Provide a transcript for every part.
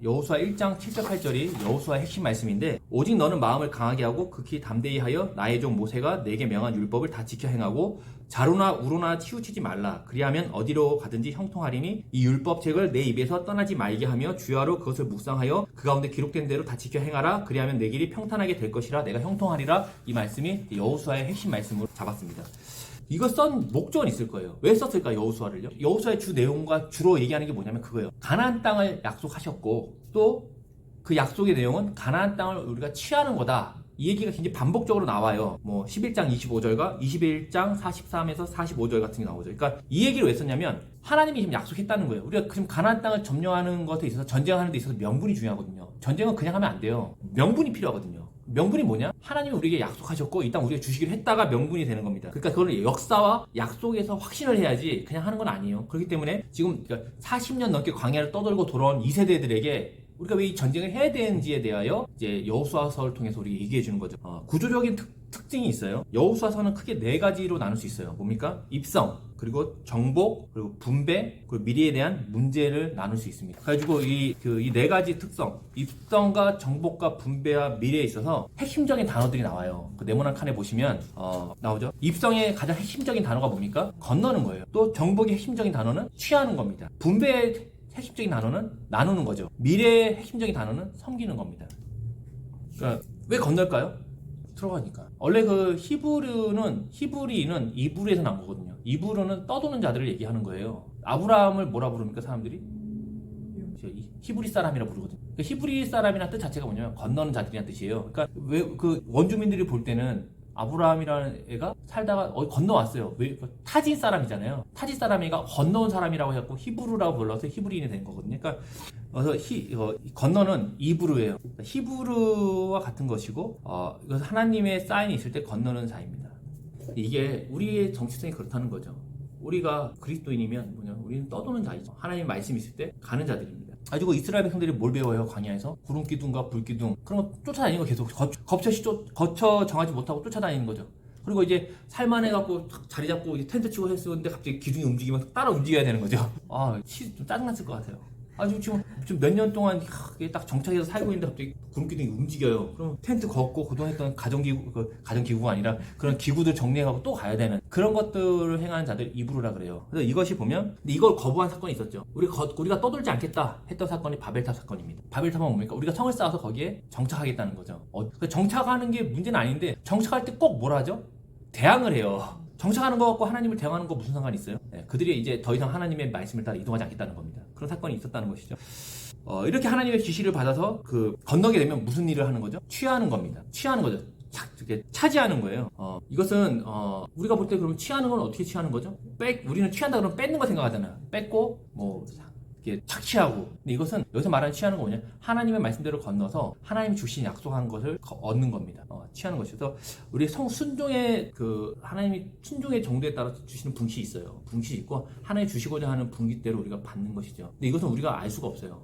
여호수아 1장 7절 8절이 여호수아의 핵심 말씀인데, 오직 너는 마음을 강하게 하고 극히 담대히 하여 나의 종 모세가 내게 명한 율법을 다 지켜 행하고 자루나 우로나 치우치지 말라. 그리하면 어디로 가든지 형통하리니 이 율법책을 내 입에서 떠나지 말게 하며 주야로 그것을 묵상하여 그 가운데 기록된 대로 다 지켜 행하라. 그리하면 내 길이 평탄하게 될 것이라. 내가 형통하리라. 이 말씀이 여호수아의 핵심 말씀으로 잡았습니다. 이거 쓴 목적은 있을 거예요. 왜 썼을까, 여호수아를요? 여호수아의 주 내용과 주로 얘기하는 게 뭐냐면 그거예요. 가나안 땅을 약속하셨고 또 그 약속의 내용은 가나안 땅을 우리가 취하는 거다. 이 얘기가 굉장히 반복적으로 나와요. 뭐 11장 25절과 21장 43에서 45절 같은 게 나오죠. 그러니까 이 얘기를 왜 썼냐면 하나님이 지금 약속했다는 거예요. 우리가 지금 가나안 땅을 점령하는 것에 있어서, 전쟁하는 데 있어서 명분이 중요하거든요. 전쟁은 그냥 하면 안 돼요. 명분이 필요하거든요. 명분이 뭐냐? 하나님이 우리에게 약속하셨고 이 땅 우리가 주시기로 했다가 명분이 되는 겁니다. 그러니까 그거는 역사와 약속에서 확신을 해야지 그냥 하는 건 아니에요. 그렇기 때문에 지금 40년 넘게 광야를 떠돌고 돌아온 2세대들에게 우리가 왜 이 전쟁을 해야 되는지에 대하여 이제 여호수아서를 통해서 우리가 얘기해 주는 거죠. 구조적인 특징이 있어요. 여호수아서는 크게 4가지로 나눌 수 있어요. 뭡니까? 입성, 그리고 정복, 그리고 분배, 그리고 미래에 대한 문제를 나눌 수 있습니다. 그래가지고 이 4가지 특성, 입성과 정복과 분배와 미래에 있어서 핵심적인 단어들이 나와요. 그 네모난 칸에 보시면 나오죠. 입성의 가장 핵심적인 단어가 뭡니까? 건너는 거예요. 또 정복의 핵심적인 단어는 취하는 겁니다. 분배의 핵심적인 단어는 나누는 거죠. 미래의 핵심적인 단어는 섬기는 겁니다. 그러니까 왜 건널까요? 들어가니까. 원래 그 히브리인은 이브루에서 난 거거든요. 이브루는 떠도는 자들을 얘기하는 거예요. 아브라함을 뭐라 부릅니까, 사람들이? 히브리 사람이라 부르거든요. 그러니까 히브리 사람이라는 뜻 자체가 뭐냐면 건너는 자들이라는 뜻이에요. 그러니까 왜 그 원주민들이 볼 때는 아브라함이라는 애가 살다가 건너왔어요. 왜? 타진 사람이잖아요. 타진 사람이 애가 건너온 사람이라고 해갖고 히브루라고 불러서 히브리인이 된 거거든요. 그러니까 건너는 이브루예요. 히브루와 같은 것이고, 이것은 하나님의 사인이 있을 때 건너는 자입니다. 이게 우리의 정체성이 그렇다는 거죠. 우리가 그리스도인이면 우리는 떠도는 자이죠. 하나님 말씀이 있을 때 가는 자들입니다. 가지고 이스라엘 백성들이 뭘 배워요? 광야에서 구름 기둥과 불 기둥, 그런 거 쫓아다니는 거 계속 거쳐 정하지 못하고 쫓아다니는 거죠. 그리고 이제 살만해갖고 자리 잡고 이제 텐트 치고 했었는데 갑자기 기둥이 움직이면 따라 움직여야 되는 거죠. 좀 짜증났을 것 같아요. 지금 몇 년 동안 딱 정착해서 살고 있는데 갑자기 구름기둥이 움직여요. 그럼 텐트 걷고 그동안 했던 가정기구가 아니라 그런 기구들 정리해가고 또 가야 되는 그런 것들을 행하는 자들 이브루라 그래요. 그래서 이것이 보면, 근데 이걸 거부한 사건이 있었죠. 우리가 떠돌지 않겠다 했던 사건이 바벨탑 사건입니다. 바벨탑은 뭡니까? 우리가 성을 쌓아서 거기에 정착하겠다는 거죠. 정착하는 게 문제는 아닌데 정착할 때 꼭 뭐라 하죠? 대항을 해요. 정착하는 거 갖고 하나님을 대항하는 거 무슨 상관이 있어요? 그들이 이제 더 이상 하나님의 말씀을 따라 이동하지 않겠다는 겁니다. 그런 사건이 있었다는 것이죠. 이렇게 하나님의 지시를 받아서 건너게 되면 무슨 일을 하는 거죠? 취하는 겁니다. 취하는 거죠. 이렇게 차지하는 거예요. 이것은 우리가 볼 때 그럼 취하는 건 어떻게 취하는 거죠? 우리는 취한다 그러면 뺏는 거 생각하잖아요. 뺏고 이렇게 착취하고. 근데 이것은 여기서 말하는 취하는 거 뭐냐? 하나님의 말씀대로 건너서 하나님이 주신 약속한 것을 얻는 겁니다. 취하는 것이어서 우리 순종의 하나님이 순종의 정도에 따라 주시는 분시 있어요. 분시 있고 하나님이 주시고자 하는 분기대로 우리가 받는 것이죠. 근데 이것은 우리가 알 수가 없어요.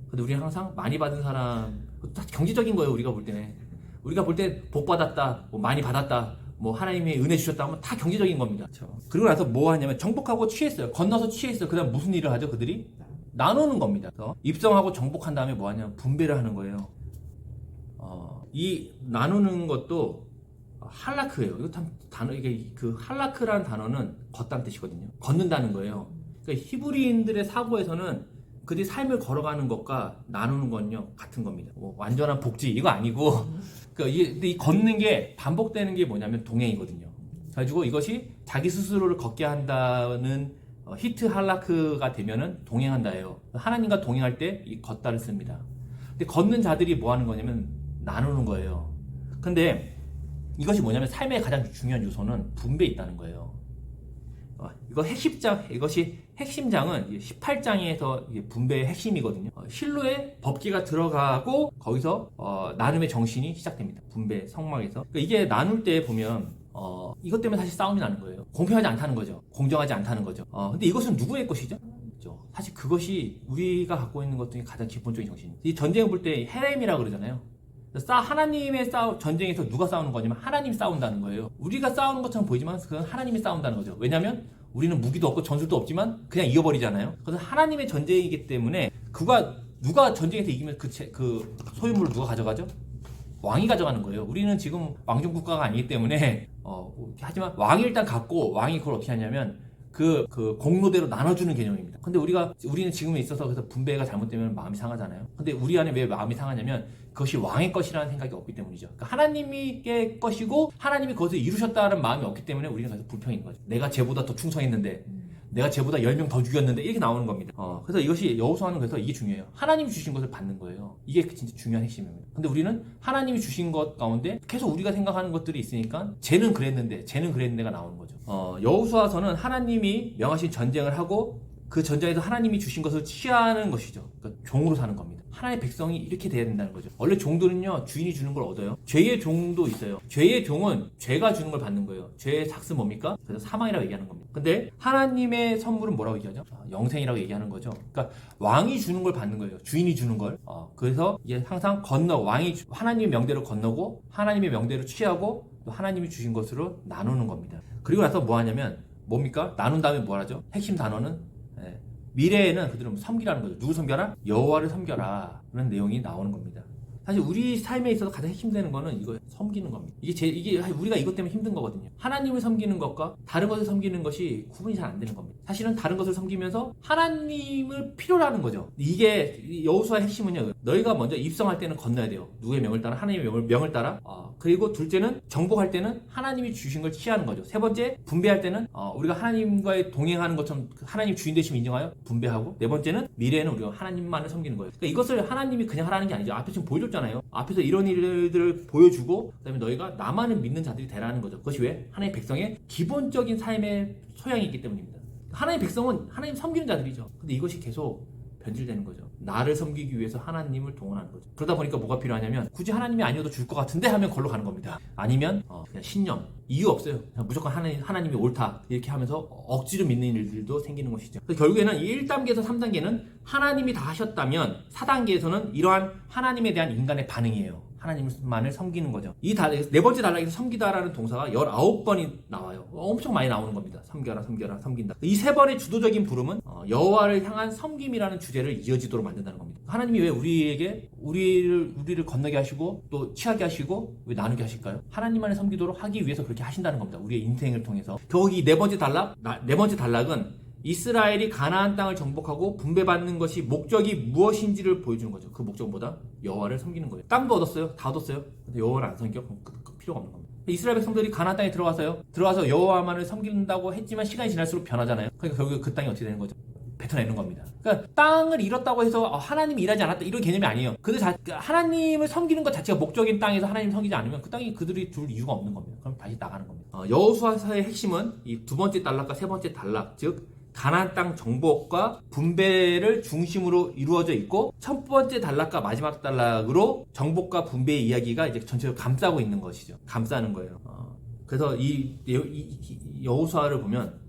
근데 우리는 항상 많이 받은 사람, 다 경제적인 거예요. 우리가 볼 때는. 우리가 볼 때 복 받았다, 많이 받았다, 하나님이 은혜 주셨다 하면 다 경제적인 겁니다. 그렇죠. 그리고 나서 뭐 하냐면 정복하고 취했어요. 건너서 취했어요. 그 다음 무슨 일을 하죠? 그들이 나누는 겁니다. 그래서 입성하고 정복한 다음에 뭐 하냐면 분배를 하는 거예요. 이 나누는 것도 할라크예요. 이거 이게 할라크라는 단어는 걷다는 뜻이거든요. 걷는다는 거예요. 그러니까 히브리인들의 사고에서는 그들이 삶을 걸어가는 것과 나누는 건요 같은 겁니다. 완전한 복지 이거 아니고, 근데 이 걷는 게 반복되는 게 뭐냐면 동행이거든요. 그래가지고 이것이 자기 스스로를 걷게 한다는 히트 할라크가 되면은 동행한다예요. 하나님과 동행할 때 이 걷다를 씁니다. 근데 걷는 자들이 뭐 하는 거냐면 나누는 거예요. 근데 이것이 뭐냐면 삶의 가장 중요한 요소는 분배에 있다는 거예요. 이것이 핵심장은 18장에서 분배의 핵심이거든요. 실로의 법기가 들어가고 거기서 나눔의 정신이 시작됩니다. 분배 성막에서. 그러니까 이게 나눌 때 보면 이것 때문에 사실 싸움이 나는 거예요. 공평하지 않다는 거죠. 공정하지 않다는 거죠. 근데 이것은 누구의 것이죠? 사실 그것이 우리가 갖고 있는 것 중에 가장 기본적인 정신입니다. 이 전쟁을 볼 때 헤렘이라고 그러잖아요. 하나님의 전쟁에서 누가 싸우는 거냐면 하나님이 싸운다는 거예요. 우리가 싸우는 것처럼 보이지만 그건 하나님이 싸운다는 거죠. 왜냐하면 우리는 무기도 없고 전술도 없지만 그냥 이겨버리잖아요. 그래서 하나님의 전쟁이기 때문에 그가 누가 전쟁에서 이기면 그 소유물을 누가 가져가죠? 왕이 가져가는 거예요. 우리는 지금 왕정 국가가 아니기 때문에 하지만 왕이 일단 갖고 왕이 그걸 어떻게 하냐면 그 공로대로 나눠주는 개념입니다. 근데 우리는 지금에 있어서 그래서 분배가 잘못되면 마음이 상하잖아요. 근데 우리 안에 왜 마음이 상하냐면 그것이 왕의 것이라는 생각이 없기 때문이죠. 그러니까 하나님의 것이고 하나님이 그것을 이루셨다는 마음이 없기 때문에 우리는 그래서 불평인 거죠. 내가 쟤보다 더 충성했는데 내가 쟤보다 10명 더 죽였는데 이렇게 나오는 겁니다. 그래서 이것이 여호수아는 그래서 이게 중요해요. 하나님이 주신 것을 받는 거예요. 이게 진짜 중요한 핵심입니다. 근데 우리는 하나님이 주신 것 가운데 계속 우리가 생각하는 것들이 있으니까 쟤는 그랬는데가 나오는 거죠. 여호수아서는 하나님이 명하신 전쟁을 하고 그 전쟁에서 하나님이 주신 것을 취하는 것이죠. 그러니까 종으로 사는 겁니다. 하나님의 백성이 이렇게 돼야 된다는 거죠. 원래 종들은요, 주인이 주는 걸 얻어요. 죄의 종도 있어요. 죄의 종은 죄가 주는 걸 받는 거예요. 죄의 삭스 뭡니까? 그래서 사망이라고 얘기하는 겁니다. 근데 하나님의 선물은 뭐라고 얘기하죠? 영생이라고 얘기하는 거죠. 그러니까 왕이 주는 걸 받는 거예요. 주인이 주는 걸. 그래서 이게 항상 왕이 하나님의 명대로 건너고 하나님의 명대로 취하고 또 하나님이 주신 것으로 나누는 겁니다. 그리고 나서 뭐 하냐면 뭡니까? 나눈 다음에 뭐 하죠? 핵심 단어는 미래에는 그들은 섬기라는 거죠. 누구 섬겨라? 여호와를 섬겨라. 그런 내용이 나오는 겁니다. 사실 우리 삶에 있어서 가장 힘드는 거는 이거 섬기는 겁니다. 이게 우리가 이것 때문에 힘든 거거든요. 하나님을 섬기는 것과 다른 것을 섬기는 것이 구분이 잘 안 되는 겁니다. 사실은 다른 것을 섬기면서 하나님을 필요로 하는 거죠. 이게 여호수아의 핵심은요. 너희가 먼저 입성할 때는 건너야 돼요. 누구의 명을 따라? 하나님의 명을 따라. 그리고 둘째는 정복할 때는 하나님이 주신 걸 취하는 거죠. 세 번째, 분배할 때는 우리가 하나님과의 동행하는 것처럼 하나님 주인 되심을 인정하여 분배하고, 네 번째는 미래에는 우리가 하나님만을 섬기는 거예요. 그러니까 이것을 하나님이 그냥 하라는 게 아니죠. 앞에 지금 보여줬잖아요. 앞에서 이런 일들을 보여주고 그다음에 너희가 나만을 믿는 자들이 되라는 거죠. 그것이 왜? 하나님의 백성의 기본적인 삶의 소양이기 때문입니다. 하나님의 백성은 하나님 섬기는 자들이죠. 근데 이것이 계속 변질되는 거죠. 나를 섬기기 위해서 하나님을 동원하는 거죠. 그러다 보니까 뭐가 필요하냐면 굳이 하나님이 아니어도 줄 것 같은데 하면 걸로 가는 겁니다. 아니면 그냥 신념, 이유 없어요. 그냥 무조건 하나님이 옳다 이렇게 하면서 억지로 믿는 일들도 생기는 것이죠. 그래서 결국에는 이 1단계에서 3단계는 하나님이 다 하셨다면 4단계에서는 이러한 하나님에 대한 인간의 반응이에요. 하나님만을 섬기는 거죠. 네 번째 단락에서 섬기다라는 동사가 19번이 나와요. 엄청 많이 나오는 겁니다. 섬겨라, 섬겨라, 섬긴다. 이 세 번의 주도적인 부름은 여호와를 향한 섬김이라는 주제를 이어지도록 만든다는 겁니다. 하나님이 왜 우리를 건너게 하시고 또 취하게 하시고 왜 나누게 하실까요? 하나님만을 섬기도록 하기 위해서 그렇게 하신다는 겁니다. 우리의 인생을 통해서. 결국 이 네 번째 단락은 이스라엘이 가나안 땅을 정복하고 분배받는 것이 목적이 무엇인지를 보여주는 거죠. 그 목적은 뭐다? 여호와를 섬기는 거예요. 땅도 얻었어요. 다 얻었어요. 근데 여호와를 안 섬겨? 그럼 필요가 없는 겁니다. 이스라엘 백성들이 가나안 땅에 들어가서 여호와만을 섬긴다고 했지만 시간이 지날수록 변하잖아요. 그러니까 결국 그 땅이 어떻게 되는 거죠? 뱉어내는 겁니다. 그러니까 땅을 잃었다고 해서 하나님이 일하지 않았다 이런 개념이 아니에요. 하나님을 섬기는 것 자체가 목적인 땅에서 하나님을 섬기지 않으면 그 땅이 그들이 둘 이유가 없는 겁니다. 그럼 다시 나가는 겁니다. 여호수아서의 핵심은 이 두 번째 단락과 세 번째 단락, 즉 가나안 땅 정복과 분배를 중심으로 이루어져 있고, 첫 번째 단락과 마지막 단락으로 정복과 분배의 이야기가 이제 전체를 감싸고 있는 것이죠. 감싸는 거예요. 그래서 이 여호수아를 보면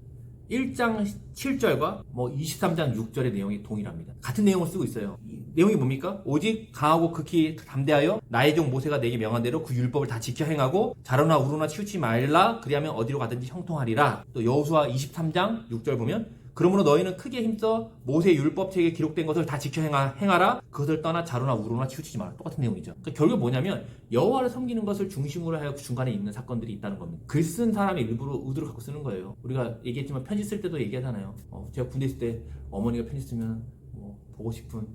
1장 7절과 23장 6절의 내용이 동일합니다. 같은 내용을 쓰고 있어요. 내용이 뭡니까? 오직 강하고 극히 담대하여 나의 종 모세가 내게 명한 대로 그 율법을 다 지켜 행하고 자로나 우로나 치우치 말라. 그리하면 어디로 가든지 형통하리라. 또 여호수아 23장 6절 보면 그러므로 너희는 크게 힘써 모세의 율법책에 기록된 것을 다 지켜 행하라. 그것을 떠나 자로나 우로나 치우치지 마라. 똑같은 내용이죠. 그러니까 결국 뭐냐면 여호와를 섬기는 것을 중심으로 하여 중간에 있는 사건들이 있다는 겁니다. 글 쓴 사람의 일부러 의도를 갖고 쓰는 거예요. 우리가 얘기했지만 편지 쓸 때도 얘기하잖아요. 제가 군대 있을 때 어머니가 편지 쓰면 보고 싶은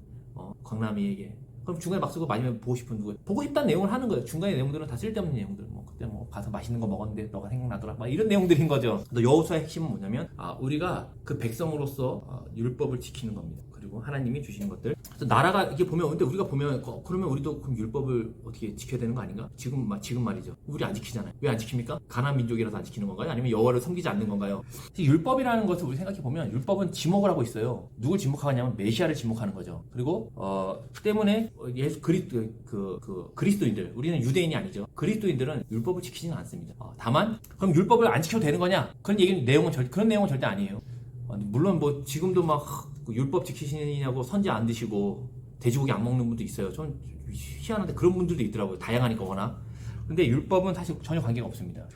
광남이에게, 그럼 중간에 막 쓰고 마지막에 보고 싶은 누구, 보고 싶다는 내용을 하는 거예요. 중간에 내용들은 다 쓸데없는 내용들. 그때 가서 맛있는 거 먹었는데 너가 생각나더라. 막 이런 내용들인 거죠. 또 여호수아의 핵심은 뭐냐면 우리가 그 백성으로서 율법을 지키는 겁니다. 그리고 하나님이 주시는 것들. 그래서 나라가 이게 보면, 근데 우리가 보면 그러면 우리도 그럼 율법을 어떻게 지켜야 되는 거 아닌가? 지금 말이죠. 우리 안 지키잖아요. 왜 안 지킵니까? 가나안 민족이라서 안 지키는 건가요? 아니면 여호와를 섬기지 않는 건가요? 율법이라는 것을 우리 생각해 보면 율법은 지목을 하고 있어요. 누굴 지목하냐면 메시아를 지목하는 거죠. 그리고 때문에 그리스도인들, 우리는 유대인이 아니죠. 그리스도인들은 율법을 지키지는 않습니다. 다만 그럼 율법을 안 지켜도 되는 거냐? 그런 내용은 절대 아니에요. 물론 지금도 막 율법 지키시냐고 선지 안 드시고 돼지고기 안 먹는 분도 있어요. 좀 희한한데 그런 분들도 있더라고요. 다양하니까 워낙. 근데 율법은 사실 전혀 관계가 없습니다.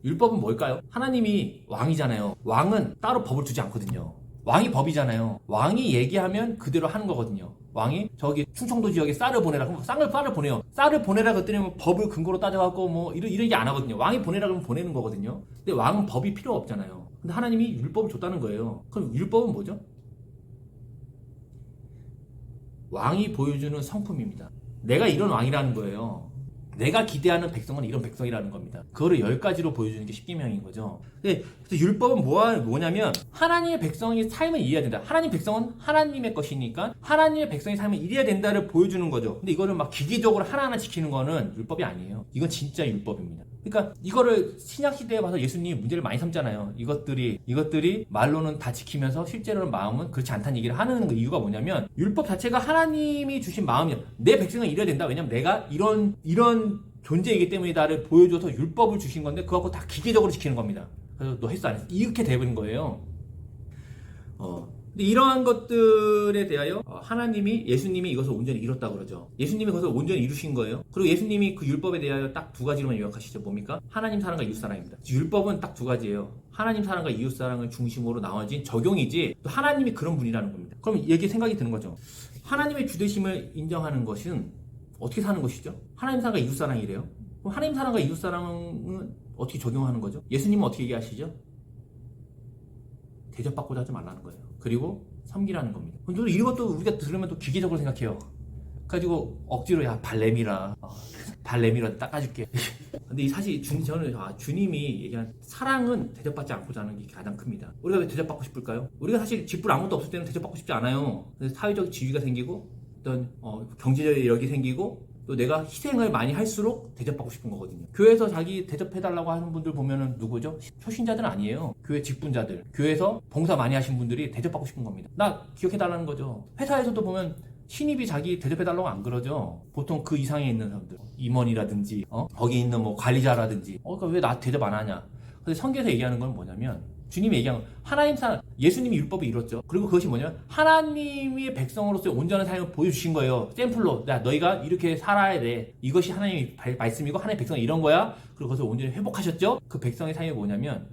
율법은 뭘까요? 하나님이 왕이잖아요. 왕은 따로 법을 두지 않거든요. 왕이 법이잖아요. 왕이 얘기하면 그대로 하는 거거든요. 왕이 저기 충청도 지역에 쌀을 보내라. 그럼 쌀을 보내요. 쌀을 보내라 그랬더니 뭐 법을 근거로 따져갖고 뭐 이런 얘기 안 하거든요. 왕이 보내라 그러면 보내는 거거든요. 근데 왕은 법이 필요 없잖아요. 근데 하나님이 율법을 줬다는 거예요. 그럼 율법은 뭐죠? 왕이 보여주는 성품입니다. 내가 이런 왕이라는 거예요. 내가 기대하는 백성은 이런 백성이라는 겁니다. 그거를 10가지로 보여주는 게 십계명인 거죠. 그래서 율법은 뭐냐면 하나님의 백성이 삶을 이해해야 된다. 하나님 백성은 하나님의 것이니까 하나님의 백성이 삶을 이해해야 된다를 보여주는 거죠. 근데 이거를 막 기계적으로 하나하나 지키는 거는 율법이 아니에요. 이건 진짜 율법입니다. 그러니까 이거를 신약시대에 봐서 예수님이 문제를 많이 삼잖아요. 이것들이 말로는 다 지키면서 실제로는 마음은 그렇지 않다는 얘기를 하는 이유가 뭐냐면 율법 자체가 하나님이 주신 마음이에요. 내 백성은 이래야 된다. 왜냐면 내가 이런 존재이기 때문이다를 보여줘서 율법을 주신 건데 그거 다 기계적으로 지키는 겁니다. 그래서 너 했어 안 했어? 이렇게 돼버린 거예요. 근데 이러한 것들에 대하여 예수님이 이것을 온전히 이뤘다고 그러죠. 예수님이 그것을 온전히 이루신 거예요. 그리고 예수님이 그 율법에 대하여 딱 2가지로만 요약하시죠. 뭡니까? 하나님 사랑과 이웃 사랑입니다. 율법은 딱 2가지예요. 하나님 사랑과 이웃 사랑을 중심으로 나와진 적용이지 또 하나님이 그런 분이라는 겁니다. 그럼 이게 생각이 드는 거죠. 하나님의 주되심을 인정하는 것은 어떻게 사는 것이죠? 하나님 사랑과 이웃 사랑이래요. 그럼 하나님 사랑과 이웃 사랑은 어떻게 적용하는 거죠? 예수님은 어떻게 얘기하시죠? 대접받고자 하지 말라는 거예요. 그리고 섬기라는 겁니다. 그럼 이것도 우리가 들으면 또 기계적으로 생각해요. 가지고 억지로 야 발레미라 닦아줄게. 근데 사실 저는 주님이 얘기한 사랑은 대접받지 않고자 하는 게 가장 큽니다. 우리가 왜 대접받고 싶을까요? 우리가 사실 쥐뿔 아무것도 없을 때는 대접받고 싶지 않아요. 사회적 지위가 생기고 어떤 경제적 여력이 생기고 또 내가 희생을 많이 할수록 대접받고 싶은 거거든요. 교회에서 자기 대접해달라고 하는 분들 보면은 누구죠? 초신자들은 아니에요. 교회 직분자들, 교회에서 봉사 많이 하신 분들이 대접받고 싶은 겁니다. 나 기억해달라는 거죠. 회사에서도 보면 신입이 자기 대접해달라고 안 그러죠. 보통 그 이상에 있는 사람들, 임원이라든지 거기 있는 뭐 관리자라든지 그러니까 왜 나 대접 안 하냐. 근데 성경에서 얘기하는 건 뭐냐면 주님이 얘기한 하나님 사랑, 예수님이 율법을 이뤘죠. 그리고 그것이 뭐냐면 하나님의 백성으로서의 온전한 삶을 보여주신 거예요. 샘플로 야 너희가 이렇게 살아야 돼. 이것이 하나님의 말씀이고 하나님의 백성이 이런 거야. 그리고 그것을 온전히 회복하셨죠. 그 백성의 삶이 뭐냐면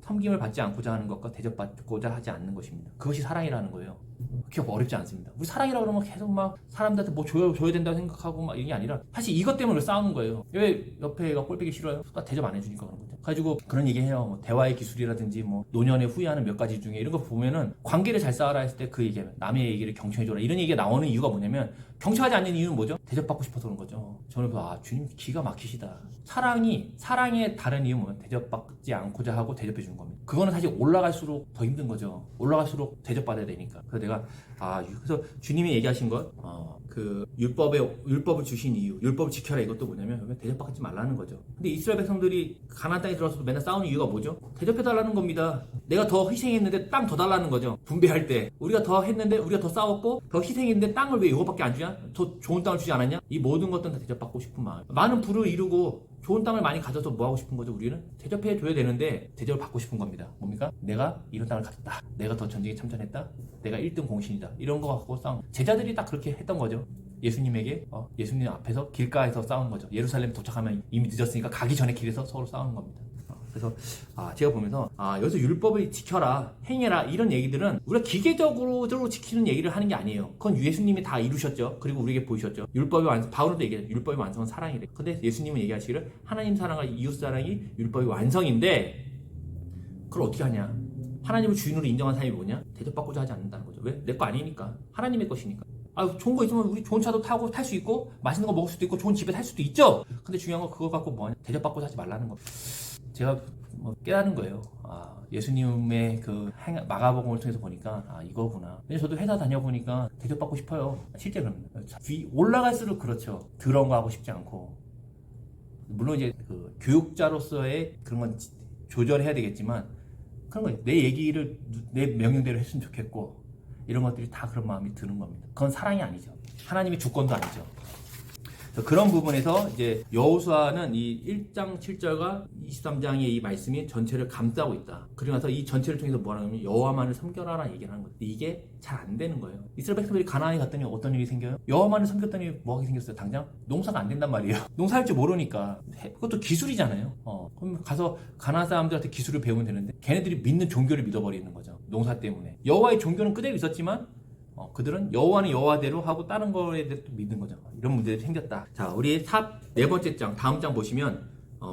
섬김을 받지 않고자 하는 것과 대접받고자 하지 않는 것입니다. 그것이 사랑이라는 거예요. 그렇게 어렵지 않습니다. 우리 사랑이라고 그러면 계속 막 사람들한테 뭐 줘야 된다고 생각하고 막 이게 아니라 사실 이것 때문에 싸우는 거예요. 왜 옆에 애가 꼴보기 싫어요? 대접 안 해주니까 그런 거죠. 가지고 그런 얘기 해요. 뭐 대화의 기술이라든지 뭐 노년에 후회하는 몇 가지 중에 이런 거 보면은 관계를 잘 쌓아라 했을 때 그 얘기하면 남의 얘기를 경청해줘라 이런 얘기가 나오는 이유가 뭐냐면 경청하지 않는 이유는 뭐죠? 대접받고 싶어서 그런 거죠. 저는 주님 기가 막히시다. 사랑의 다른 이유는 뭐냐면 대접받지 않고자 하고 대접해 주는 겁니다. 그거는 사실 올라갈수록 더 힘든 거죠. 올라갈수록 대접받아야 되니까. 그래서 내가 그래서 주님이 얘기하신 것, 그 율법을 주신 이유, 율법을 지켜라 이것도 뭐냐면 대접받지 말라는 거죠. 근데 이스라엘 백성들이 가나안 땅에 들어와서 맨날 싸우는 이유가 뭐죠? 대접해달라는 겁니다. 내가 더 희생했는데 땅 더 달라는 거죠. 분배할 때 우리가 더 했는데 우리가 더 싸웠고 더 희생했는데 땅을 왜 이거밖에 안 주냐? 더 좋은 땅을 주지 않았냐? 이 모든 것들은 다 대접받고 싶은 마음. 많은 부를 이루고 좋은 땅을 많이 가져서 뭐 하고 싶은 거죠? 우리는 대접해줘야 되는데 대접을 받고 싶은 겁니다. 뭡니까? 내가 이런 땅을 가졌다. 내가 더 전쟁에 참전했다. 내가 1등 공신이다. 이런 거 갖고 싸운 제자들이 딱 그렇게 했던 거죠. 예수님에게 예수님 앞에서 길가에서 싸우는 거죠. 예루살렘 도착하면 이미 늦었으니까 가기 전에 길에서 서로 싸우는 겁니다. 그래서 제가 보면서 여기서 율법을 지켜라, 행해라 이런 얘기들은 우리가 기계적으로 지키는 얘기를 하는 게 아니에요. 그건 예수님이 다 이루셨죠. 그리고 우리에게 보이셨죠. 바울도 얘기해요. 율법의 완성은 사랑이래. 근데 예수님은 얘기하시기를 하나님 사랑과 이웃 사랑이 율법의 완성인데 그걸 어떻게 하냐? 하나님을 주인으로 인정한 삶이 뭐냐? 대접받고자 하지 않는다는 거죠. 왜? 내 거 아니니까. 하나님의 것이니까. 좋은 거 있으면 우리 좋은 차도 타고 탈 수 있고 맛있는 거 먹을 수도 있고 좋은 집에 살 수도 있죠. 근데 중요한 건 그거 갖고 뭐하냐? 대접받고자 하지 말라는 거. 제가 깨닫는 거예요. 예수님의 그 마가복음을 통해서 보니까 이거구나. 근데 저도 회사 다녀보니까 대접받고 싶어요. 실제 그럽니다. 올라갈수록 그렇죠. 그런 거 하고 싶지 않고. 물론 이제 그 교육자로서의 그런 건 조절해야 되겠지만 그런 거 내 얘기를 내 명령대로 했으면 좋겠고 이런 것들이 다 그런 마음이 드는 겁니다. 그건 사랑이 아니죠. 하나님의 주권도 아니죠. 그런 부분에서 이제 여호수아는 이 1장 7절과 23장의 이 말씀이 전체를 감싸고 있다. 그리고 나서 이 전체를 통해서 뭐 하냐면 여호와만을 섬겨라라는 얘기를 하는 거예요. 이게 잘 안 되는 거예요. 이스라엘 백성들이 가나안에 갔더니 어떤 일이 생겨요? 여호와만을 섬겼더니 뭐 하게 생겼어요? 당장 농사가 안 된단 말이에요. 농사할 줄 모르니까. 그것도 기술이잖아요. 그럼 가서 가나안 사람들한테 기술을 배우면 되는데 걔네들이 믿는 종교를 믿어버리는 거죠. 농사 때문에. 여호와의 종교는 그대로 있었지만 그들은 여호와는 여호와대로 하고 다른 거에 대해 또 믿는 거죠. 이런 문제들이 생겼다. 자, 우리 네 번째 장, 다음 장 보시면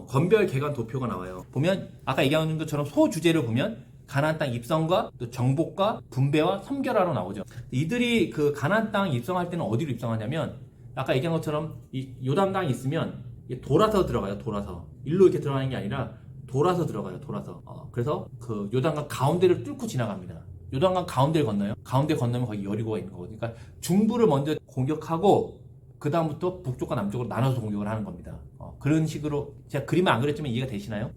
건별 개간 도표가 나와요. 보면 아까 얘기한 것처럼 소주제를 보면 가나안 땅 입성과 또 정복과 분배와 섬결하러 나오죠. 이들이 그 가나안 땅 입성할 때는 어디로 입성하냐면 아까 얘기한 것처럼 이 요단강이 있으면 돌아서 들어가요. 돌아서 일로 이렇게 들어가는 게 아니라 돌아서 들어가요. 돌아서. 그래서 그 요단강 가운데를 뚫고 지나갑니다. 요단강 가운데를 건너요. 가운데 건너면 거기 여리고가 있는 거거든요. 그러니까 중부를 먼저 공격하고 그 다음부터 북쪽과 남쪽으로 나눠서 공격을 하는 겁니다. 그런 식으로 제가 그림을 안 그렸지만 이해가 되시나요?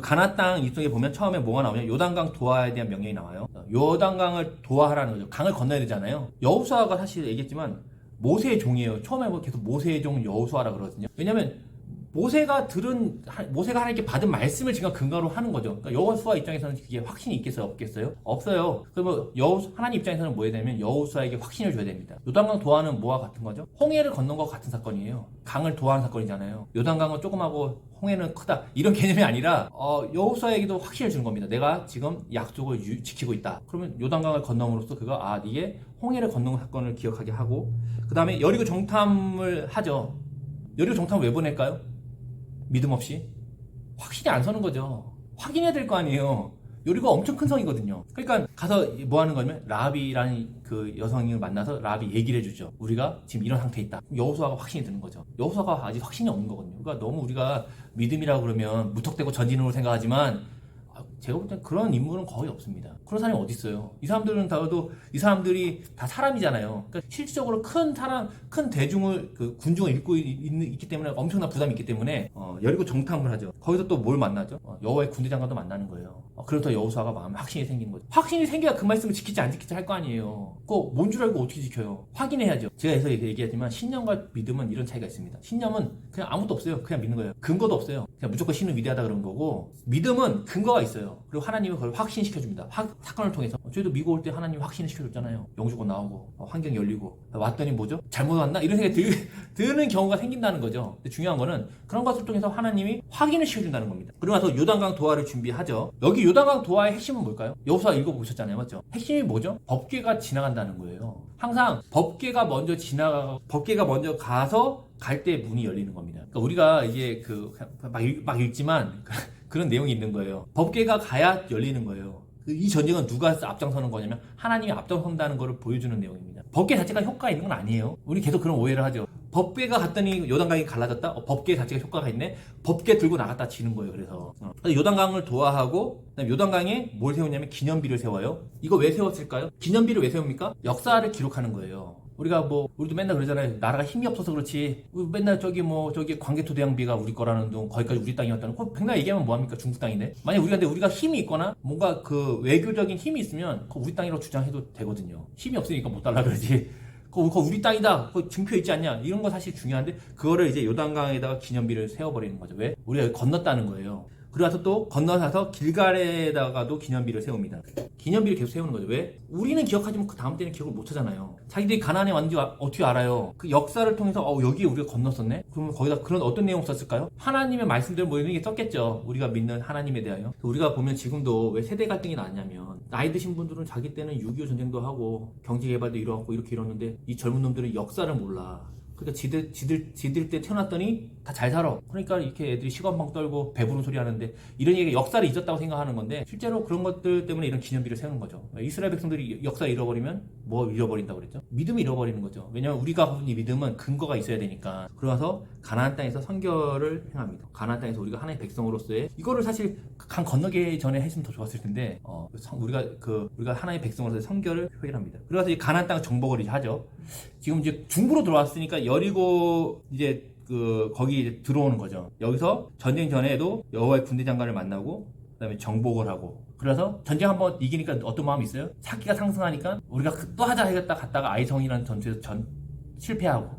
가나안 땅 입성에 보면 처음에 뭐가 나오냐? 요단강 도하에 대한 명령이 나와요. 요단강을 도하하라는 거죠. 강을 건너야 되잖아요. 여호수아가 사실 얘기했지만 모세의 종이에요. 처음에 뭐 계속 모세의 종은 여호수아라 그러거든요. 왜냐면 모세가 하나님께 받은 말씀을 지금 근거로 하는 거죠. 그러니까 여호수아 입장에서는 그게 확신이 있겠어요? 없겠어요? 없어요. 그러면 하나님 입장에서는 뭐 해야 되냐면 여호수아에게 확신을 줘야 됩니다. 요단강 도하는 뭐와 같은 거죠? 홍해를 건넌 것과 같은 사건이에요. 강을 도하는 사건이잖아요. 요단강은 조그마고 홍해는 크다. 이런 개념이 아니라 여호수아에게도 확신을 주는 겁니다. 내가 지금 약속을 지키고 있다. 그러면 요단강을 건너므로써 그가 이게 홍해를 건넌 사건을 기억하게 하고 그 다음에 여리고 정탐을 하죠. 여리고 정탐을 왜 보낼까요? 믿음 없이 확신이 안 서는 거죠. 확인해야 될 거 아니에요. 여리고 엄청 큰 성이거든요. 그러니까 가서 뭐 하는 거냐면 라비라는 그 여성을 만나서 라비 얘기를 해주죠. 우리가 지금 이런 상태에 있다. 여호수아가 확신이 드는 거죠. 여호수아가 아직 확신이 없는 거거든요. 그러니까 너무 우리가 믿음이라고 그러면 무턱대고 전진으로 생각하지만 제가 볼 때 그런 인물은 거의 없습니다. 그런 사람이 어디 있어요? 이 사람들이 다 사람이잖아요. 그러니까 실질적으로 큰 대중을 군중을 읽고 있기 때문에 엄청난 부담이 있기 때문에 여리고 정탐을 하죠. 거기서 또 뭘 만나죠? 여호와의 군대 장관도 만나는 거예요. 그래서 여호수아가 마음에 확신이 생긴 거죠. 확신이 생겨야 그 말씀을 지킬지 안 지킬지 할 거 아니에요. 그거 뭔 줄 알고 어떻게 지켜요? 확인해야죠. 제가 해서 얘기하지만 신념과 믿음은 이런 차이가 있습니다. 신념은 그냥 아무것도 없어요. 그냥 믿는 거예요. 근거도 없어요. 그냥 무조건 신은 위대하다 그런 거고 믿음은 근거가 있어요. 그리고 하나님은 그걸 확신시켜줍니다. 사건을 통해서. 저희도 미국 올 때 하나님이 확신을 시켜줬잖아요. 영주권 나오고 환경 열리고 왔더니 뭐죠? 잘못 왔나? 이런 생각이 드는 경우가 생긴다는 거죠. 근데 중요한 거는 그런 것을 통해서 하나님이 확인을 시켜준다는 겁니다. 그리고 나서 요단강 도하를 준비하죠. 여기 요단강 도하의 핵심은 뭘까요? 여호수아 읽어보셨잖아요. 맞죠? 핵심이 뭐죠? 법궤가 지나간다는 거예요. 항상 법궤가 먼저 가서 갈 때 문이 열리는 겁니다. 그러니까 우리가 이게 막 읽지만 그런 내용이 있는 거예요. 법궤가 가야 열리는 거예요. 이 전쟁은 누가 앞장서는 거냐면 하나님이 앞장선다는 것을 보여주는 내용입니다. 법궤 자체가 효과가 있는 건 아니에요. 우리 계속 그런 오해를 하죠. 법궤가 갔더니 요단강이 갈라졌다? 법궤 자체가 효과가 있네? 법궤 들고 나갔다 지는 거예요. 그래서 요단강을 도하하고 그다음에 요단강에 뭘 세우냐면 기념비를 세워요. 이거 왜 세웠을까요? 기념비를 왜 세웁니까? 역사를 기록하는 거예요. 우리도 맨날 그러잖아요. 나라가 힘이 없어서 그렇지. 맨날 저기 광개토대왕비가 우리 거라는 둥, 거기까지 우리 땅이었다는 거. 백날 얘기하면 뭐합니까? 중국 땅인데. 만약 우리가 힘이 있거나 뭔가 그 외교적인 힘이 있으면 그거 우리 땅이라고 주장해도 되거든요. 힘이 없으니까 못 달라 그러지. 그거 우리 땅이다. 그거 증표 있지 않냐? 이런 거 사실 중요한데 그거를 이제 요단강에다가 기념비를 세워버리는 거죠. 왜? 우리가 건넜다는 거예요. 그리고 나서 또 건너서 길갈에다가도 기념비를 세웁니다. 기념비를 계속 세우는 거죠. 왜? 우리는 기억하지만 그 다음 때는 기억을 못 하잖아요. 자기들이 가나안에 왔는지 어떻게 알아요? 그 역사를 통해서 여기에 우리가 건넜었네? 그러면 거기다 그런 어떤 내용 썼을까요? 하나님의 말씀들 뭐 이런 게 썼겠죠. 우리가 믿는 하나님에 대하여. 우리가 보면 지금도 왜 세대 갈등이 나왔냐면 나이 드신 분들은 자기 때는 6.25 전쟁도 하고 경제개발도 이뤄왔고 이렇게 이뤘는데 이 젊은 놈들은 역사를 몰라. 그러니까 지들 때 태어났더니 다 잘 살아. 그러니까 이렇게 애들이 시건방 떨고 배부른 소리 하는데 이런 얘기가 역사를 잊었다고 생각하는 건데 실제로 그런 것들 때문에 이런 기념비를 세우는 거죠. 이스라엘 백성들이 역사를 잃어버리면 뭐 잃어버린다고 그랬죠? 믿음을 잃어버리는 거죠. 왜냐면 우리가 가진 이 믿음은 근거가 있어야 되니까. 그러면서 가나안 땅에서 선결을 행합니다. 가나안 땅에서 우리가 하나의 백성으로서의 이거를 사실 강 건너기 전에 했으면 더 좋았을 텐데 우리가 하나의 백성으로서의 선결을 표현합니다. 그래서 이제 가나안 땅 정복을 이제 하죠. 지금 이제 중부로 들어왔으니까 여리고 이제 거기 이제 들어오는 거죠. 여기서 전쟁 전에도 여호와의 군대 장관을 만나고 그다음에 정복을 하고 그래서 전쟁 한번 이기니까 어떤 마음이 있어요? 사기가 상승하니까 우리가 또 하자 해겠다 갔다가 아이성이라는 전투에서 실패하고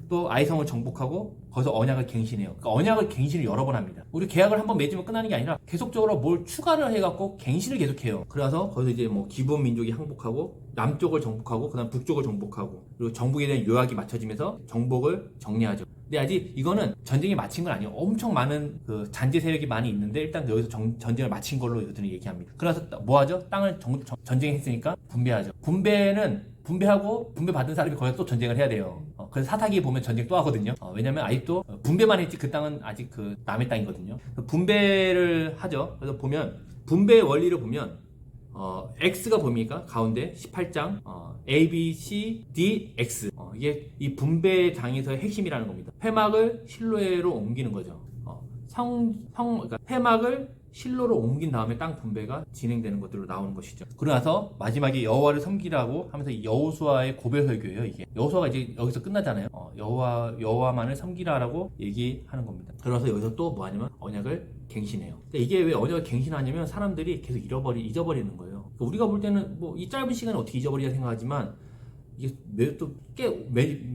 또 아이성을 정복하고 거기서 언약을 갱신해요. 그러니까 언약을 갱신을 여러 번 합니다. 우리 계약을 한번 맺으면 끝나는 게 아니라 계속적으로 뭘 추가를 해갖고 갱신을 계속해요. 그래서 거기서 이제 뭐 기본 민족이 항복하고 남쪽을 정복하고 그다음 북쪽을 정복하고 그리고 정복에 대한 요약이 맞춰지면서 정복을 정리하죠. 근데 아직 이거는 전쟁이 마친 건 아니에요. 엄청 많은 그 잔재 세력이 많이 있는데 일단 여기서 전쟁을 마친 걸로 이들은 얘기합니다. 그래서 뭐 하죠? 땅을 전쟁했으니까 분배하죠. 분배하고 분배 받은 사람이 거기서 또 전쟁을 해야 돼요. 그래서 사사기에 보면 전쟁 또 하거든요. 왜냐면 아직도 분배만 했지 그 땅은 아직 그 남의 땅이거든요. 분배를 하죠. 그래서 보면 분배의 원리를 보면 X가 보입니까? 가운데 18장 A, B, C, D, X 이게 이 분배 장에서의 핵심이라는 겁니다. 회막을 실로로 옮기는 거죠. 그러니까 회막을 실로로 옮긴 다음에 땅 분배가 진행되는 것들로 나오는 것이죠. 그러고 나서 마지막에 여호와를 섬기라고 하면서 이 여호수아의 고별 설교예요. 이게 여호수아가 이제 여기서 끝나잖아요. 여호와만을 섬기라라고 얘기하는 겁니다. 그래서 여기서 또 뭐 하냐면 언약을 갱신해요. 그러니까 이게 왜 언약을 갱신하냐면 사람들이 계속 잊어버리는 거예요. 그러니까 우리가 볼 때는 뭐 이 짧은 시간에 어떻게 잊어버리냐 생각하지만 이게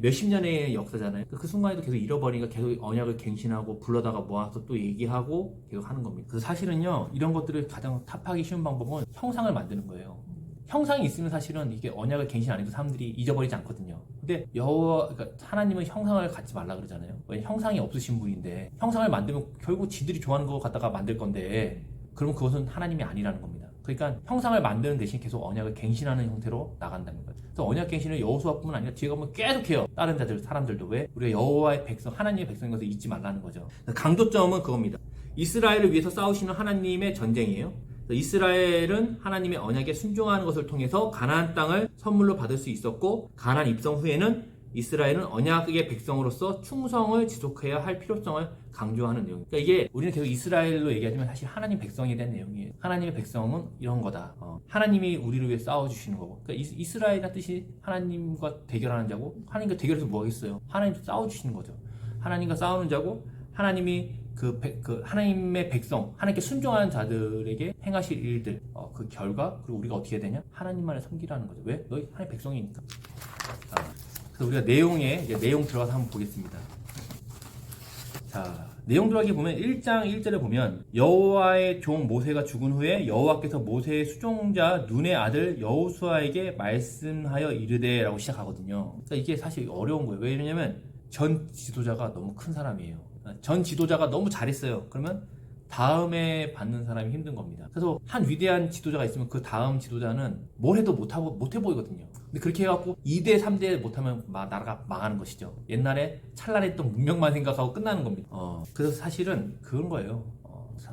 몇십 년의 역사잖아요. 그 순간에도 계속 잃어버리니까 계속 언약을 갱신하고 불러다가 모아서 또 얘기하고 계속 하는 겁니다. 그래서 사실은요, 이런 것들을 가장 탑하기 쉬운 방법은 형상을 만드는 거예요. 형상이 있으면 사실은 이게 언약을 갱신 안 해도 사람들이 잊어버리지 않거든요. 근데 그러니까 하나님은 형상을 갖지 말라 그러잖아요. 왜 형상이 없으신 분인데 형상을 만들면 결국 지들이 좋아하는 거 갖다가 만들 건데 그러면 그것은 하나님이 아니라는 겁니다. 그러니까 형상을 만드는 대신 계속 언약을 갱신하는 형태로 나간다는 거죠. 그래서 언약 갱신을 여호수아뿐만 아니라 뒤에 가면 계속해요. 다른 사람들도 왜? 우리가 여호와의 백성, 하나님의 백성인 것을 잊지 말라는 거죠. 강조점은 그겁니다. 이스라엘을 위해서 싸우시는 하나님의 전쟁이에요. 이스라엘은 하나님의 언약에 순종하는 것을 통해서 가나안 땅을 선물로 받을 수 있었고 가나안 입성 후에는 이스라엘은 언약의 백성으로서 충성을 지속해야 할 필요성을 강조하는 내용입니다. 그러니까 이게 우리는 계속 이스라엘로 얘기하지만 사실 하나님 백성에 대한 내용이에요. 하나님의 백성은 이런 거다. 하나님이 우리를 위해 싸워주시는 거고. 그러니까 이스라엘이라는 뜻이 하나님과 대결하는 자고 하나님과 대결해서 뭐 하겠어요? 하나님 싸워주시는 거죠. 하나님과 싸우는 자고 하나님이 하나님의 백성, 하나님께 순종하는 자들에게 행하실 일들, 그 결과, 그리고 우리가 어떻게 해야 되냐? 하나님만을 섬기라는 거죠. 왜? 너희 하나님 백성이니까. 그래서 우리가 내용 들어가서 한번 보겠습니다. 자, 내용 들어가기 보면 1장 1절에 보면 여호와의 종 모세가 죽은 후에 여호와께서 모세의 수종자 눈의 아들 여호수아에게 말씀하여 이르되라고 시작하거든요. 그러니까 이게 사실 어려운 거예요. 왜 이러냐면 전 지도자가 너무 큰 사람이에요. 전 지도자가 너무 잘했어요. 그러면 다음에 받는 사람이 힘든 겁니다. 그래서 한 위대한 지도자가 있으면 그 다음 지도자는 뭘 해도 못해 보이거든요. 근데 그렇게 해갖고 2대, 3대 못하면 나라가 망하는 것이죠. 옛날에 찬란했던 문명만 생각하고 끝나는 겁니다. 그래서 사실은 그런 거예요.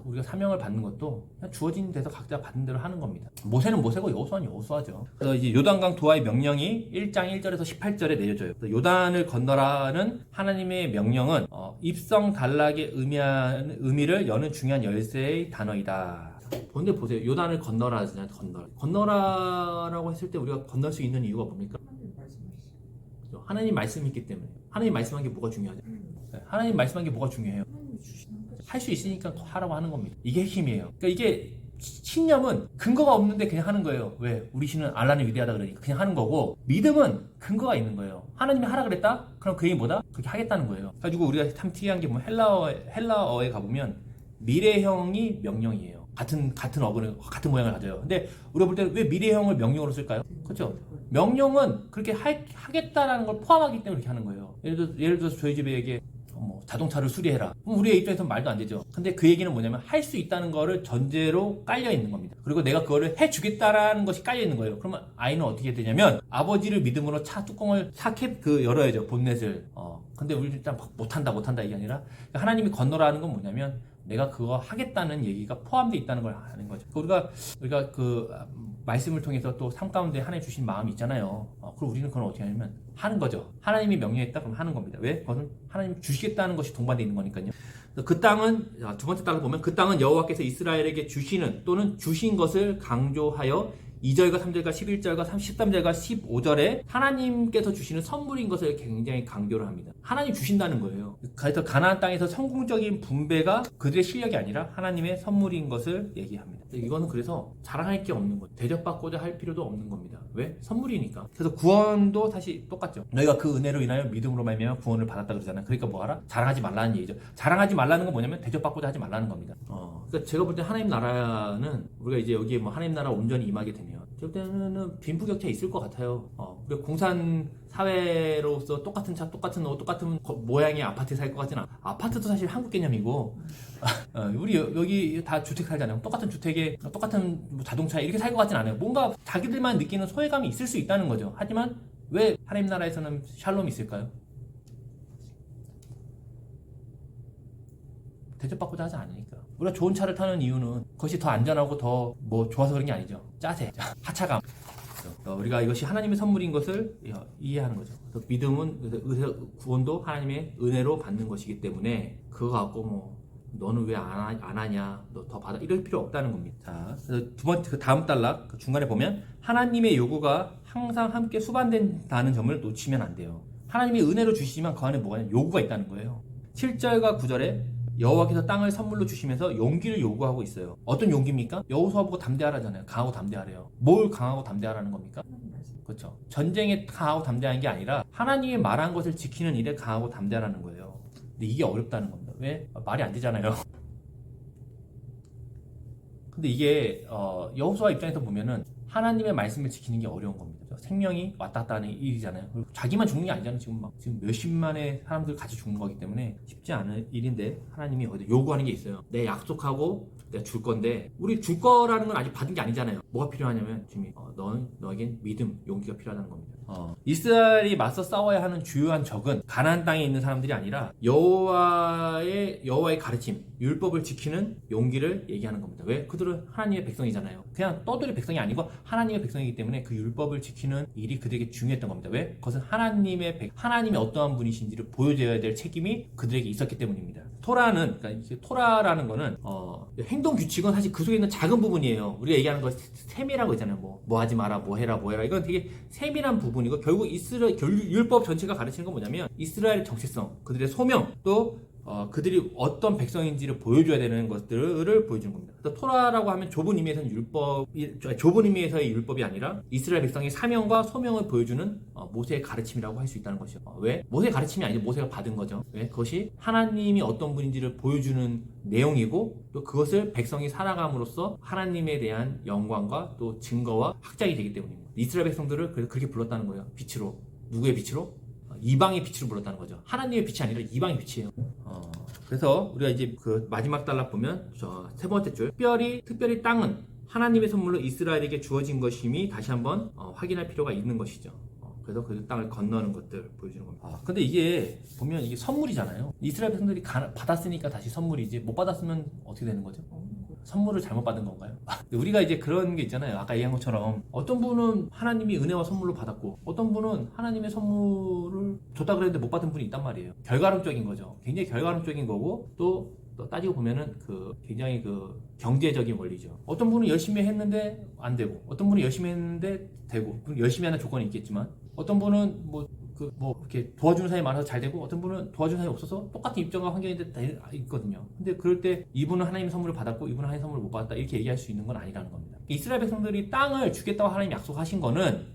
우리가 사명을 받는 것도 그냥 주어진 데서 각자 받는 대로 하는 겁니다. 모세는 모세고 여호수아는 여호수아죠. 그래서 이제 요단강 도하의 명령이 1장 1절에서 18절에 내려져요. 요단을 건너라는 하나님의 명령은 입성 단락의 의미를 여는 중요한 열쇠의 단어이다. 근데 보세요. 요단을 건너라 하잖아요. 건너라라고 했을 때 우리가 건널 수 있는 이유가 뭡니까? 하나님 말씀이 있기 때문에. 하나님 말씀한 게 뭐가 중요하죠? 하나님 말씀한 게 뭐가 중요해요? 할 수 있으니까 하라고 하는 겁니다. 이게 핵심이에요. 그러니까 이게 신념은 근거가 없는데 그냥 하는 거예요. 왜? 우리 신은 알라는 위대하다 그러니까 그냥 하는 거고, 믿음은 근거가 있는 거예요. 하나님이 하라 그랬다? 그럼 그 얘기 뭐다? 그렇게 하겠다는 거예요. 그래가지고 우리가 참 특이한 게 뭐 헬라어에 가보면 미래형이 명령이에요. 같은 같은 모양을 가져요. 근데 우리가 볼 때는 왜 미래형을 명령으로 쓸까요? 그렇죠? 명령은 그렇게 하겠다라는 걸 포함하기 때문에 그렇게 하는 거예요. 예를 들어서 저희 집에 자동차를 수리해라. 그럼 우리의 입장에서는 말도 안 되죠. 근데 그 얘기는 뭐냐면 할 수 있다는 거를 전제로 깔려 있는 겁니다. 그리고 내가 그거를 해주겠다라는 것이 깔려 있는 거예요. 그러면 아이는 어떻게 되냐면 아버지를 믿음으로 차 뚜껑을 열어야죠. 본넷을. 근데 우리 일단 못한다 이게 아니라 하나님이 건너라는 건 뭐냐면 내가 그거 하겠다는 얘기가 포함되어 있다는 걸 아는 거죠. 우리가 그 말씀을 통해서 또 삶 가운데 하나님 주신 마음이 있잖아요. 그럼 우리는 그건 어떻게 하냐면 하는 거죠. 하나님이 명령했다 그럼 하는 겁니다. 왜? 그것은 하나님 주시겠다는 것이 동반되어 있는 거니까요. 그 땅은 두 번째 땅을 보면 그 땅은 여호와께서 이스라엘에게 주시는 또는 주신 것을 강조하여 2절과 3절과 11절과 13절과 15절에 하나님께서 주시는 선물인 것을 굉장히 강조를 합니다. 하나님 주신다는 거예요. 그래서 가나안 땅에서 성공적인 분배가 그들의 실력이 아니라 하나님의 선물인 것을 얘기합니다. 이거는 그래서 자랑할 게 없는 거예요. 대접받고자 할 필요도 없는 겁니다. 왜? 선물이니까. 그래서 구원도 사실 똑같죠. 너희가 그 은혜로 인하여 믿음으로 말미암아 구원을 받았다 그러잖아요. 그러니까 뭐하라? 자랑하지 말라는 얘기죠. 자랑하지 말라는 건 뭐냐면 대접받고자 하지 말라는 겁니다. 그러니까 제가 볼 때 하나님 나라는 우리가 이제 여기에 뭐 하나님 나라 온전히 임하게 되면 저 때는 빈부격차 있을 것 같아요. 우리가 공산 사회로서 똑같은 차, 똑같은 옷, 똑같은 모양의 아파트에 살 것 같지는 않아. 아파트도 사실 한국 개념이고 우리 여기 다 주택 살잖아요. 똑같은 주택에 똑같은 뭐 자동차에 이렇게 살 것 같지는 않아요. 뭔가 자기들만 느끼는 소외감이 있을 수 있다는 거죠. 하지만 왜 하나님 나라에서는 샬롬이 있을까요? 대접받고자 하지 않으니까. 우리가 좋은 차를 타는 이유는 그것이 더 안전하고 더 뭐 좋아서 그런 게 아니죠. 짜세, 하차감. 우리가 이것이 하나님의 선물인 것을 이해하는 거죠. 그래서 믿음은 구원도 하나님의 은혜로 받는 것이기 때문에 그거 갖고 뭐 너는 왜 안 하냐, 너 더 받아 이럴 필요 없다는 겁니다. 자, 그래서 두 번째 그 다음 단락 그 중간에 보면 하나님의 요구가 항상 함께 수반된다는 점을 놓치면 안 돼요. 하나님이 은혜로 주시지만 그 안에 뭐가 있냐, 요구가 있다는 거예요. 7절과 9절에 여호와께서 땅을 선물로 주시면서 용기를 요구하고 있어요. 어떤 용기입니까? 여호수아 보고 담대하라잖아요. 강하고 담대하래요. 뭘 강하고 담대하라는 겁니까? 그렇죠. 전쟁에 강하고 담대한 게 아니라 하나님이 말한 것을 지키는 일에 강하고 담대하라는 거예요. 근데 이게 어렵다는 겁니다. 왜? 말이 안 되잖아요. 근데 이게 여호수아 입장에서 보면은 하나님의 말씀을 지키는 게 어려운 겁니다. 생명이 왔다 갔다 하는 일이잖아요. 자기만 죽는 게 아니잖아요. 지금 몇십만의 사람들 같이 죽는 거기 때문에 쉽지 않은 일인데 하나님이 어디 요구하는 게 있어요. 내 약속하고 내가 줄 건데 우리 줄 거라는 건 아직 받은 게 아니잖아요. 뭐가 필요하냐면 주님, 너에겐 믿음, 용기가 필요하다는 겁니다. 이스라엘이 맞서 싸워야 하는 주요한 적은 가나안 땅에 있는 사람들이 아니라 여호와의 가르침, 율법을 지키는 용기를 얘기하는 겁니다. 왜? 그들은 하나님의 백성이잖아요. 그냥 떠돌이 백성이 아니고 하나님의 백성이기 때문에 그 율법을 지키는 일이 그들에게 중요했던 겁니다. 왜? 그것은 하나님이 어떠한 분이신지를 보여줘야 될 책임이 그들에게 있었기 때문입니다. 그러니까 토라라는 거는 행동 규칙은 사실 그 속에 있는 작은 부분이에요. 우리가 얘기하는 거 세밀하고 있잖아요. 뭐 하지 마라, 뭐 해라. 이건 되게 세밀한 부분이고 결국 율법 전체가 가르치는 건 뭐냐면 이스라엘의 정체성, 그들의 소명, 또 그들이 어떤 백성인지를 보여줘야 되는 것들을 보여주는 겁니다. 그래서 토라라고 하면 좁은 의미에서의 율법이 아니라 이스라엘 백성의 사명과 소명을 보여주는 모세의 가르침이라고 할 수 있다는 것이죠. 왜? 모세의 가르침이 아니죠. 모세가 받은 거죠. 왜? 그것이 하나님이 어떤 분인지를 보여주는 내용이고 또 그것을 백성이 살아감으로써 하나님에 대한 영광과 또 증거와 확장이 되기 때문입니다. 이스라엘 백성들을 그래서 그렇게 불렀다는 거예요. 빛으로. 누구의 빛으로? 이방의 빛으로 불렀다는 거죠. 하나님의 빛이 아니라 이방의 빛이에요. 그래서 우리가 이제 그 마지막 단락 보면 세 번째 줄 특별히 땅은 하나님의 선물로 이스라엘에게 주어진 것임이 다시 한번 확인할 필요가 있는 것이죠. 그래서 그 땅을 건너는 것들 보여주는 겁니다. 근데 이게 보면 이게 선물이잖아요. 이스라엘 백성들이 받았으니까 다시 선물이지 못 받았으면 어떻게 되는 거죠? 선물을 잘못 받은 건가요? 우리가 이제 그런 게 있잖아요. 아까 얘기한 것처럼 어떤 분은 하나님이 은혜와 선물로 받았고 어떤 분은 하나님의 선물을 줬다 그랬는데 못 받은 분이 있단 말이에요. 결과론적인 거죠. 굉장히 결과론적인 거고 또 따지고 보면은 굉장히 경제적인 원리죠. 어떤 분은 열심히 했는데 안 되고 어떤 분은 열심히 했는데 되고 열심히 하는 조건이 있겠지만 어떤 분은 이렇게 도와주는 사람이 많아서 잘 되고 어떤 분은 도와주는 사람이 없어서 똑같은 입장과 환경인데 다 있거든요. 근데 그럴 때 이분은 하나님의 선물을 받았고 이분은 하나님의 선물을 못 받았다 이렇게 얘기할 수 있는 건 아니라는 겁니다. 이스라엘 백성들이 땅을 주겠다고 하나님이 약속하신 거는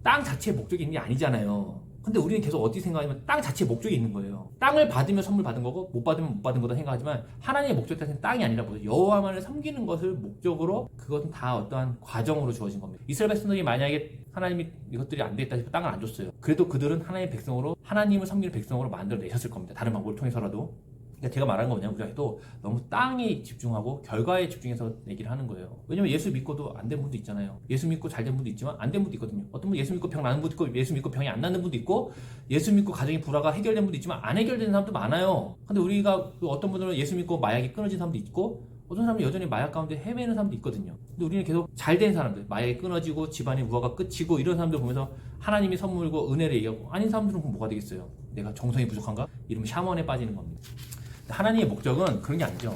땅 자체의 목적이 있는 게 아니잖아요. 근데 우리는 계속 어떻게 생각하냐면 땅 자체의 목적이 있는 거예요. 땅을 받으면 선물 받은 거고 못 받으면 못 받은 거다 생각하지만 하나님의 목적 자체는 땅이 아니라 여호와만을 섬기는 것을 목적으로 그것은 다 어떠한 과정으로 주어진 겁니다. 이스라엘 백성들이 만약에 하나님이 이것들이 안 되겠다 싶어 땅을 안 줬어요. 그래도 그들은 하나님의 백성으로 하나님을 섬기는 백성으로 만들어내셨을 겁니다. 다른 방법을 통해서라도. 그러니까 제가 말한 거 뭐냐면 우리가 또 너무 땅에 집중하고 결과에 집중해서 얘기를 하는 거예요. 왜냐면 예수 믿고도 안 된 분도 있잖아요. 예수 믿고 잘 된 분도 있지만 안 된 분도 있거든요. 어떤 분 예수 믿고 병 나는 분도 있고 예수 믿고 병이 안 나는 분도 있고 예수 믿고 가정의 불화가 해결된 분도 있지만 안 해결된 사람도 많아요. 근데 우리가 어떤 분들은 예수 믿고 마약이 끊어진 사람도 있고 어떤 사람은 여전히 마약 가운데 헤매는 사람도 있거든요. 근데 우리는 계속 잘 된 사람들, 마약이 끊어지고 집안의 우화가 끝이고 이런 사람들 보면서 하나님이 선물고 은혜를 얘기하고 아닌 사람들은 그럼 뭐가 되겠어요? 내가 정성이 부족한가? 이러면 샤먼에 빠지는 겁니다. 하나님의 목적은 그런 게 아니죠.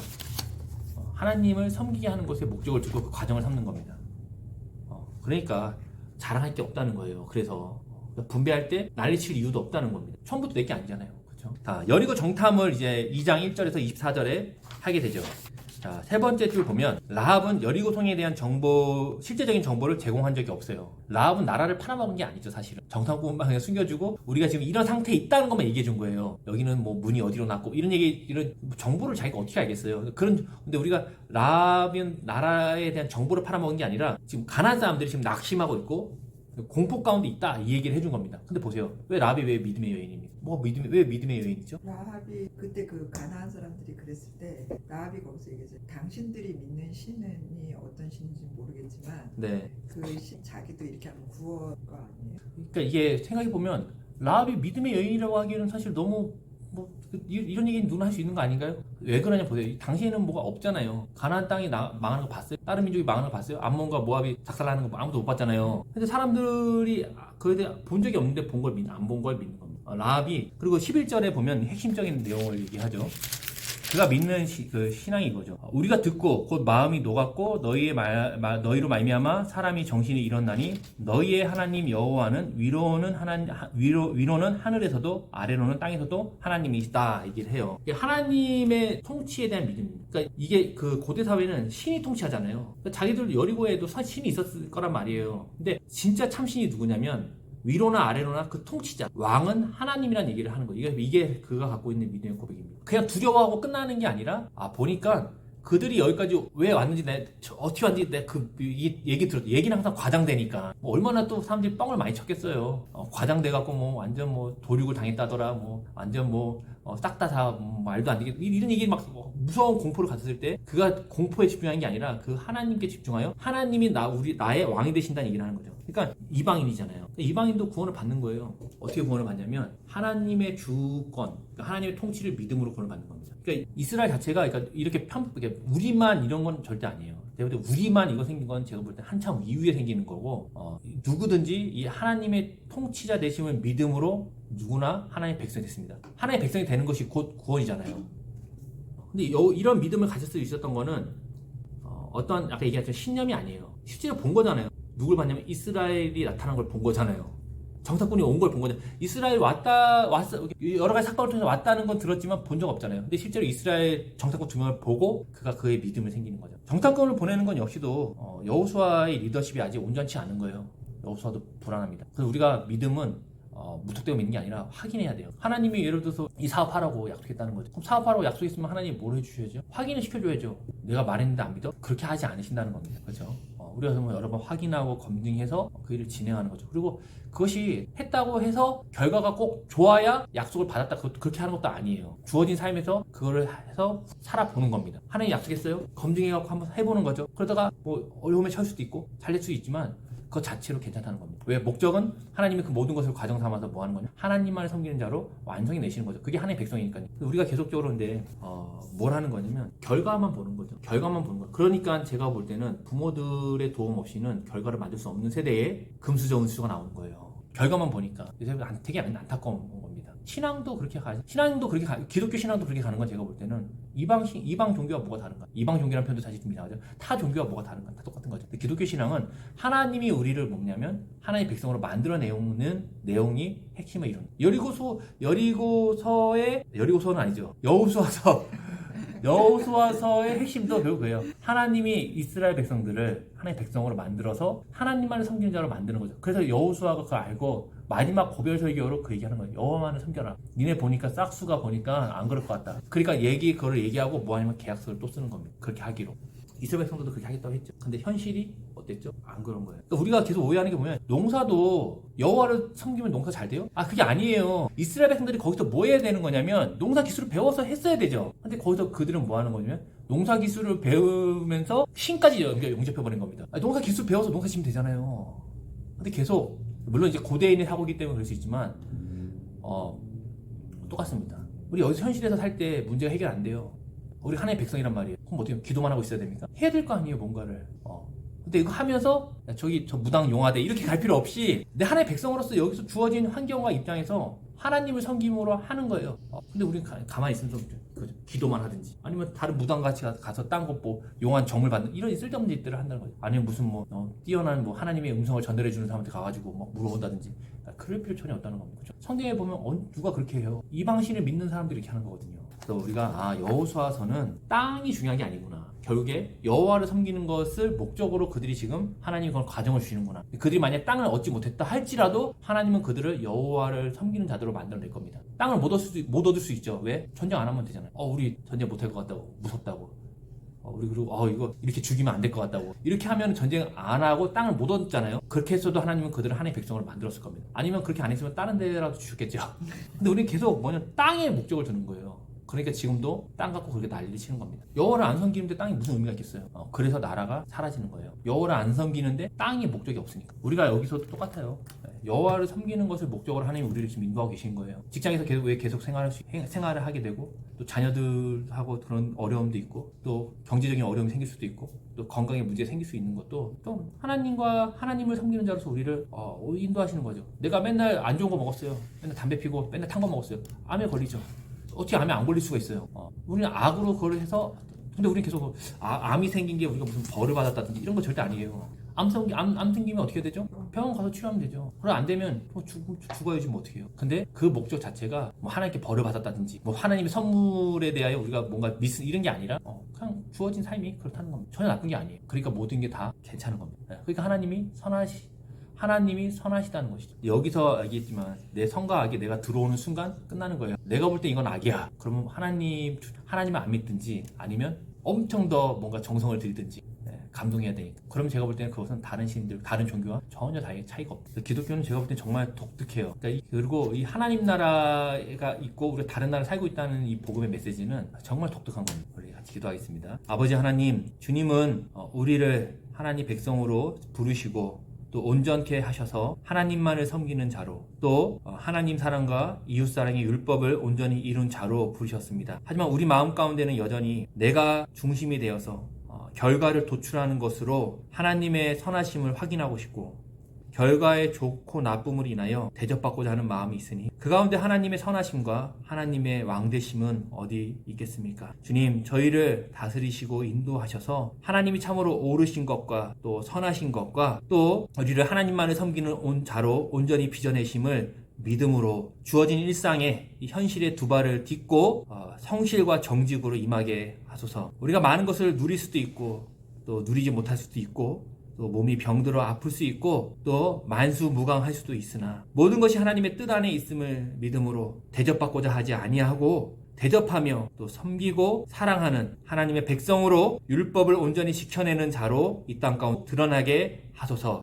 하나님을 섬기게 하는 것에 목적을 두고 그 과정을 삼는 겁니다. 그러니까 자랑할 게 없다는 거예요. 그래서 분배할 때 난리칠 이유도 없다는 겁니다. 처음부터 내 게 아니잖아요. 그렇죠? 자, 여리고 정탐을 이제 2장 1절에서 24절에 하게 되죠. 자, 세 번째 줄 보면 라합은 여리고 성에 대한 실제적인 정보를 제공한 적이 없어요. 라합은 나라를 팔아먹은 게 아니죠, 사실은. 정탐꾼만 그냥 숨겨주고 우리가 지금 이런 상태에 있다는 것만 얘기해 준 거예요. 여기는 뭐 문이 어디로 났고 이런 정보를 자기가 어떻게 알겠어요. 근데 우리가 라합은 나라에 대한 정보를 팔아먹은 게 아니라 지금 가난한 사람들이 지금 낙심하고 있고 공포 가운데 있다 이 얘기를 해준 겁니다. 근데 보세요, 왜 라합이 왜 믿음의 여인입니까? 왜 믿음의 여인이죠? 라합이 그때 그 가나안 사람들이 그랬을 때 라합이 거기서 얘기했죠. 당신들이 믿는 신이 어떤 신인지 모르겠지만 네. 그 신 자기도 이렇게 하면 구원가 아니에요? 그러니까 이게 생각해 보면 라합이 믿음의 여인이라고 하기에는 사실 너무 이런 얘기는 누구나 할 수 있는 거 아닌가요? 왜 그러냐 보세요. 당시에는 뭐가 없잖아요. 가나안 땅이 망하는 거 봤어요? 다른 민족이 망하는 거 봤어요? 암몬과 모압이 작살나는 거 아무도 못 봤잖아요. 근데 사람들이 그에 대해 본 적이 없는데 안 본 걸 믿는 겁니다. 라합이 그리고 11절에 보면 핵심적인 내용을 얘기하죠. 그가 믿는 그 신앙이 이거죠. 우리가 듣고 곧 마음이 녹았고 너희로 말미암아 사람이 정신이 일어나니 너희의 하나님 여호와는 위로는 하늘에서도 아래로는 땅에서도 하나님이시다 얘기를 해요. 하나님의 통치에 대한 믿음입니다. 그러니까 이게 그 고대 사회는 신이 통치하잖아요. 그러니까 자기들 여리고에도 신이 있었을 거란 말이에요. 근데 진짜 참신이 누구냐면 위로나 아래로나 그 통치자 왕은 하나님이라는 얘기를 하는 거예요. 이게 그가 갖고 있는 믿음의 고백입니다. 그냥 두려워하고 끝나는 게 아니라 보니까 그들이 여기까지 왜 왔는지 어떻게 왔는지 얘기 들었죠. 얘기는 항상 과장되니까 얼마나 또 사람들이 뻥을 많이 쳤겠어요. 과장돼갖고 완전 도륙을 당했다더라 완전 싹 다 말도 안 되게 이런 얘기 막 무서운 공포를 가졌을 때 그가 공포에 집중하는 게 아니라 그 하나님께 집중하여 하나님이 나의 왕이 되신다는 얘기를 하는 거죠. 그러니까 이방인이잖아요. 이방인도 구원을 받는 거예요. 어떻게 구원을 받냐면 하나님의 주권, 그러니까 하나님의 통치를 믿음으로 구원을 받는 겁니다. 그러니까 이스라엘 자체가 그러니까 이렇게 우리만 이런 건 절대 아니에요. 우리만 이거 생긴 건 제가 볼 때 한참 이후에 생기는 거고 누구든지 이 하나님의 통치자 되심을 믿음으로 누구나 하나님의 백성이 됐습니다. 하나님의 백성이 되는 것이 곧 구원이잖아요. 근데 이런 믿음을 가질 수 있었던 거는 어떤 아까 얘기했던 신념이 아니에요. 실제로 본 거잖아요. 누굴 봤냐면 이스라엘이 나타난 걸 본 거잖아요. 정탐꾼이 온 걸 본 거잖아요. 이스라엘 왔어 여러 가지 사건을 통해서 왔다는 건 들었지만 본 적 없잖아요. 근데 실제로 이스라엘 정탐꾼 2명을 보고 그가 그의 믿음을 생기는 거죠. 정탐꾼을 보내는 건 역시도 여호수아의 리더십이 아직 온전치 않은 거예요. 여호수아도 불안합니다. 그래서 우리가 믿음은 무턱대고 믿는 게 아니라 확인해야 돼요. 하나님이 예를 들어서 이 사업하라고 약속했다는 거죠. 그럼 사업하라고 약속했으면 하나님이 뭘 해주셔야죠? 확인을 시켜줘야죠. 내가 말했는데 안 믿어? 그렇게 하지 않으신다는 겁니다. 그렇죠? 우리가 여러 번 확인하고 검증해서 그 일을 진행하는 거죠. 그리고 그것이 했다고 해서 결과가 꼭 좋아야 약속을 받았다 그렇게 하는 것도 아니에요. 주어진 삶에서 그거를 해서 살아보는 겁니다. 하나님 약속했어요? 검증해갖고 한번 해보는 거죠. 그러다가 어려움에 처할 수도 있고 잘 될 수 있지만 그것 자체로 괜찮다는 겁니다. 왜? 목적은 하나님이 그 모든 것을 과정 삼아서 뭐 하는 거냐? 하나님만을 섬기는 자로 완성해 내시는 거죠. 그게 하나님의 백성이니까요. 우리가 계속적으로 근데 뭘 하는 거냐면 결과만 보는 거죠. 결과만 보는 거예요. 그러니까 제가 볼 때는 부모들의 도움 없이는 결과를 만들 수 없는 세대에 금수저 은수저가 나오는 거예요. 결과만 보니까 되게 안타까운 겁니다. 신앙도 그렇게 기독교 신앙도 그렇게 가는 건 제가 볼 때는 이방 종교와 뭐가 다른가? 이방 종교라는 표현도 사실 좀 이상하죠. 타 종교와 뭐가 다른가? 다 똑같은 거죠. 근데 기독교 신앙은 하나님이 우리를 뭐냐면 하나님의 백성으로 만들어내는 내용이 핵심을 이루는. 여리고서는 아니죠. 여호수아서의 핵심도 결국 그래요. 하나님이 이스라엘 백성들을 하나님의 백성으로 만들어서 하나님만을 섬기는 자로 만드는 거죠. 그래서 여호수아가 그걸 알고 마지막 고별 설교로 그 얘기하는 거예요. 여호와만을 섬겨라. 니네 보니까 싹수가 보니까 안 그럴 것 같다. 그러니까 그걸 얘기하고 뭐 하냐면 계약서를 또 쓰는 겁니다. 그렇게 하기로. 이스라엘 백성들도 그렇게 하겠다고 했죠. 근데 현실이 어땠죠? 안 그런 거예요. 그러니까 우리가 계속 오해하는 게 뭐냐면 농사도 여호와를 섬기면 농사 잘 돼요? 그게 아니에요. 이스라엘 백성들이 거기서 뭐 해야 되는 거냐면 농사 기술을 배워서 했어야 되죠. 근데 거기서 그들은 뭐 하는 거냐면 농사 기술을 배우면서 신까지 영접해버린 겁니다. 농사 기술 배워서 농사 지면 되잖아요. 근데 계속 물론 이제 고대인의 사고이기 때문에 그럴 수 있지만 똑같습니다. 우리 여기서 현실에서 살 때 문제가 해결 안 돼요. 우리 하나의 백성이란 말이에요. 그럼 어떻게 기도만 하고 있어야 됩니까? 해야 될 거 아니에요, 뭔가를. 근데 이거 하면서 저 무당 용화대 이렇게 갈 필요 없이 내 하나의 백성으로서 여기서 주어진 환경과 입장에서 하나님을 섬김으로 하는 거예요. 근데 우리는 가만히 있으면 좀 기도만 하든지 아니면 다른 무당 같이 가서 딴 거 뭐 용한 정을 받는 이런 쓸데없는 일들을 한다는 거죠. 아니면 무슨 뭐 뛰어난 뭐 하나님의 음성을 전달해 주는 사람한테 가가지고 뭐 물어본다든지 그럴 필요 전혀 없다는 겁니다. 그렇죠? 성경에 보면 누가 그렇게 해요? 이방신을 믿는 사람들이 이렇게 하는 거거든요. 그래서 우리가 여호수아서는 땅이 중요한 게 아니구나. 결국에 여호와를 섬기는 것을 목적으로 그들이 지금 하나님이 그런 과정을 주시는구나. 그들이 만약 땅을 얻지 못했다 할지라도 하나님은 그들을 여호와를 섬기는 자들로 만들어낼 겁니다. 땅을 못 얻을 수 있죠. 왜? 전쟁 안 하면 되잖아요. 우리 전쟁 못할 것 같다고 무섭다고. 우리 그리고 이거 이렇게 죽이면 안 될 것 같다고. 이렇게 하면 전쟁 안 하고 땅을 못 얻잖아요. 그렇게 했어도 하나님은 그들을 하나님의 백성으로 만들었을 겁니다. 아니면 그렇게 안 했으면 다른 데라도 주셨겠죠. 근데 우리는 계속 땅에 목적을 두는 거예요. 그러니까 지금도 땅 갖고 그렇게 난리 치는 겁니다. 여호와를 안 섬기는데 땅이 무슨 의미가 있겠어요? 그래서 나라가 사라지는 거예요. 여호와를 안 섬기는데 땅이 목적이 없으니까. 우리가 여기서도 똑같아요. 여호와를 섬기는 것을 목적으로 하나님이 우리를 지금 인도하고 계신 거예요. 직장에서 계속 생활을 하게 되고 또 자녀들하고 그런 어려움도 있고 또 경제적인 어려움이 생길 수도 있고 또 건강에 문제가 생길 수 있는 것도 또 하나님을 섬기는 자로서 우리를 인도하시는 거죠. 내가 맨날 안 좋은 거 먹었어요. 맨날 담배 피고 맨날 탄 거 먹었어요. 암에 걸리죠. 어떻게 암에 안 걸릴 수가 있어요? 우리는 악으로 그걸 해서 근데 우리는 계속 암이 생긴 게 우리가 무슨 벌을 받았다든지 이런 거 절대 아니에요. 암 생기면 어떻게 되죠? 병원 가서 치료하면 되죠. 그럼 안 되면 죽어야지 뭐 어떻게 해요? 근데 그 목적 자체가 뭐 하나님께 벌을 받았다든지 뭐 하나님의 선물에 대하여 우리가 뭔가 이런 게 아니라 그냥 주어진 삶이 그렇다는 겁니다. 전혀 나쁜 게 아니에요. 그러니까 모든 게 다 괜찮은 겁니다. 그러니까 하나님이 선하시다는 것이죠. 여기서 알겠지만 내 선과 악이 내가 들어오는 순간 끝나는 거예요. 내가 볼 때 이건 악이야. 그러면 하나님을 안 믿든지 아니면 엄청 더 뭔가 정성을 들이든지 감동해야 되니까. 그러면 제가 볼 때는 그것은 다른 신들, 다른 종교와 전혀 차이가 없어요. 기독교는 제가 볼 때는 정말 독특해요. 그리고 이 하나님 나라가 있고 우리가 다른 나라에 살고 있다는 이 복음의 메시지는 정말 독특한 겁니다. 우리 같이 기도하겠습니다. 아버지 하나님, 주님은 우리를 하나님 백성으로 부르시고 또 온전케 하셔서 하나님만을 섬기는 자로 또 하나님 사랑과 이웃 사랑의 율법을 온전히 이룬 자로 부르셨습니다. 하지만 우리 마음 가운데는 여전히 내가 중심이 되어서 결과를 도출하는 것으로 하나님의 선하심을 확인하고 싶고 결과의 좋고 나쁨으로 인하여 대접받고자 하는 마음이 있으니 그 가운데 하나님의 선하심과 하나님의 왕되심은 어디 있겠습니까? 주님, 저희를 다스리시고 인도하셔서 하나님이 참으로 옳으신 것과 또 선하신 것과 또 우리를 하나님만을 섬기는 자로 온전히 빚어내심을 믿음으로 주어진 일상에 이 현실의 두 발을 딛고 성실과 정직으로 임하게 하소서. 우리가 많은 것을 누릴 수도 있고 또 누리지 못할 수도 있고 또 몸이 병들어 아플 수 있고 또 만수무강할 수도 있으나 모든 것이 하나님의 뜻 안에 있음을 믿음으로 대접받고자 하지 아니하고 대접하며 또 섬기고 사랑하는 하나님의 백성으로 율법을 온전히 지켜내는 자로 이 땅 가운데 드러나게 하소서.